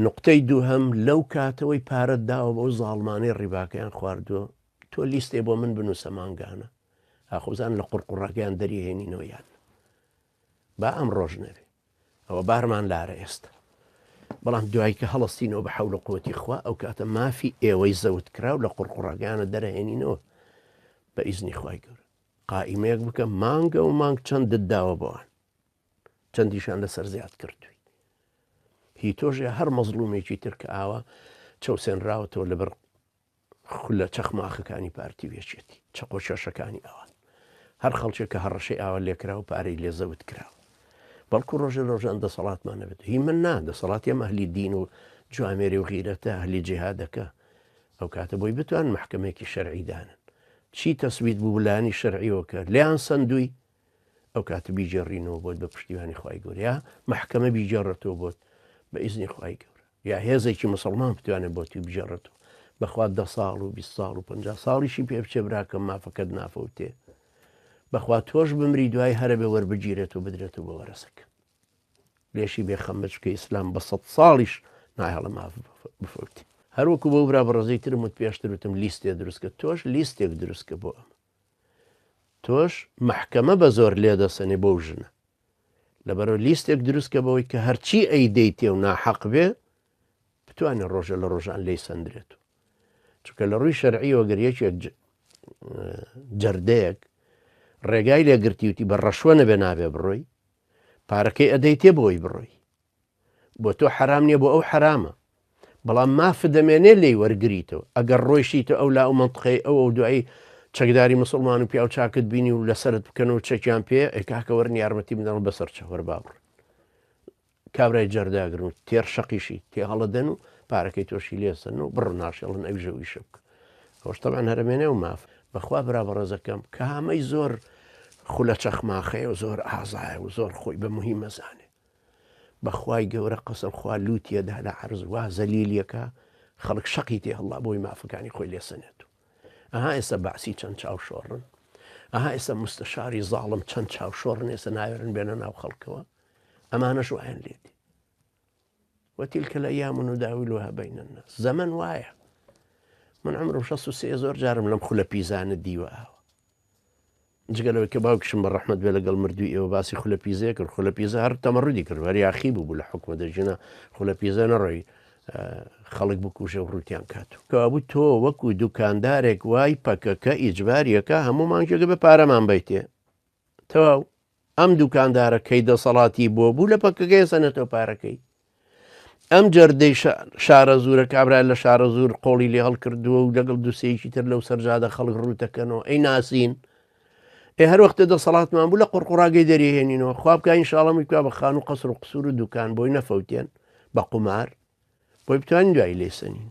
نقطەی دووهەم لەو کاتەوەی پارەت داوە بۆ زاڵمانەی ڕیباکەیان خواردووە تۆ لیستێ بۆ من بنووسە مانگانە ئاخۆزان لە قوڕقوڕەکەیان دەریهێنینەوەیان با ئەم ڕۆژ نەبێ ئەوە بارمان لارە ئێستا بەڵام دوای کە هەڵستینەوە بە حەول و قووەتی خوا ئەو کاتە مافی ئێوەی زەوت کراو لە قوڕقوڕەکەیانە دەرەهێنینەوە بە ئیزنی خوای گەورە قائیمەیەک بکە مانگە و مانگ چەند دداوە بۆوان چەندیشان لەسەر زیاد کردووی هی تۆژێ هەر مەزلومێکی تر کە ئاوە چەوسێنراوەتەوە لەبەر خولە چەخماخەکانی پارتی وێچێتی چەقۆ چێشەکانی ئەوان هەر خەڵکێک کە هەڕەشەی ئاوە لێکرا و پارەی لێزەوت کراوە بەڵکو ڕۆژە ڕۆژان دەسەڵاتمان نەبێت هی من نا دەسەڵاتی ئەم ئەهلی دین و جوامێری و غیرەتە ئەهلی جیهادەکە ئەو کاتە بۆی بتوان محکمەیەکی شەرعی دانن چی تەسوید بوو لانی شەرعیەوە کرد لیان سندوی ئەو کاتە بیجێڕینەوە بۆت بە پشتیوانی خوای گەورە یا محکمە بیجێڕێتەوە بۆت بە ئیزنی خوای گەورە یا هێزێکی مسلمان بتوانێت بۆ توی بجێڕێتەوە بەخوا 10 ساڵ و 20 ساڵ و 50 ساڵیشی پێ بچێ براکە مافەکەت نافەوتێ بەخوا تۆش بمری دوای هەرە بێ وەربگیرێت و بدرێتەوە بە وەرەسەکە لێشی بێخەمە چکە ئیسلام بە 100 ساڵیش نایهەڵە ماف بفەوتی هەروەکو بۆ برا بەڕێزەی ترم وت پێشتر وتم لیستێ دروستکە تۆش لیستێک دروستکە بۆ ئەمە تۆش محکەمە بە زۆر لێدەسەنێ بۆ ژنە لەبەرەوە لیستێک دروستکە بەوەی کە هەرچی ئەیدەیتێ و ناحەق بێ بتوانێت ڕۆژە لە ڕۆژان لی سندرێت چونکە لە ڕووی شەرعیەوە گەریەکێک جەردەیەک ڕێگای لێگرتیوتی بە ڕەشوە نەبێ نابێ بڕۆی پارەکەی ئەدەیتێ بۆی بڕۆی بۆ تۆ حرام نییە بۆ ئەو حرامە بەڵام مافە دەمێنێ لێی وەرگریتەوە ئەگەر ڕۆیشیتە ئەو لا ئەو منطقەی ئەو دوایی چەکداری مسلمان و پیا و چاکت بینی و لەسرت بکەن و چەکیان پێ ئەکاکە وەرنی یارمەتی بدەن بەسەر چە وەربابڕ کابرای جەرداگرن و تێر شەقیشی تێ هەڵەدەن و پارەکەی تۆشی لێسن و بڕ ناشێڵن ئەو ژەوی شەبک ئەوش تەبعاً هەرمێنێ و ماف بەخوا برا بەڕێزەکەم کە هەمەی زۆر خولە چەخماخەیە و زۆر ئازایە و زۆر خۆی بە مهم مەزانێ بەخوای گەورە قەسم خوا لوتیەدا لە عەرز وا زەلیلیەکە خەڵک شەقی تێ هەڵا بۆی مافەکانی خۆی لێسەنێت ئەها ئێستا باسی چەند چاوشۆڕن ئەها ئێستا مستەشاری زاڵم چەند چاوشۆڕن ئێستا ناوێرن بێنە ناو خەڵکەوە ئەمانەش وایان لێتی وتیلکە الأيام نداولها بين الناس زەمن وایە من عمرم 63 زۆر جارم لەم خولە پیزانە دیوە ئاوە جگەلەوەی کە باوکشم بە ڕەحمەت بێ لەگەڵ مردووی ئێوە باسی خولە پیزەیە کرد خولە پیزە هەر تەمەڕودی کرد وەری یاخی بوو لە حکومە دەژینە خولە پیزە نەڕۆی خەڵک بکوژە و ڕوتیان کاتو کەوابوو تۆ وەکو دوکاندارێک وای پەکەکە ئیجباریەکە هەموو مانگێکە بە پارەمان بیتێ تەواو ئەم دوکاندارە کەی دەسەڵاتی بۆ بوو لە پەکەکەی سەنێتەوە پارەکەی ئەم جەردەی شارە زورە کابرا لە شارە زور قۆڵی لێ هەڵکردووە و لەگەڵ دووسەیەکی تر لەو سەرجادە خەڵک ڕوتەکەنەوە ئەی ناسین هەر وەختە دەسەڵاتمان بوو لە قوڕقوڕاگەی دەریهێنینەوە خواب بکە ئینشاڵڵا میکوا بە خان و قەسر و قسوور و دوکان بۆی نەفەوتێن بە قومار بۆی بتوانین دوایی لێسەنین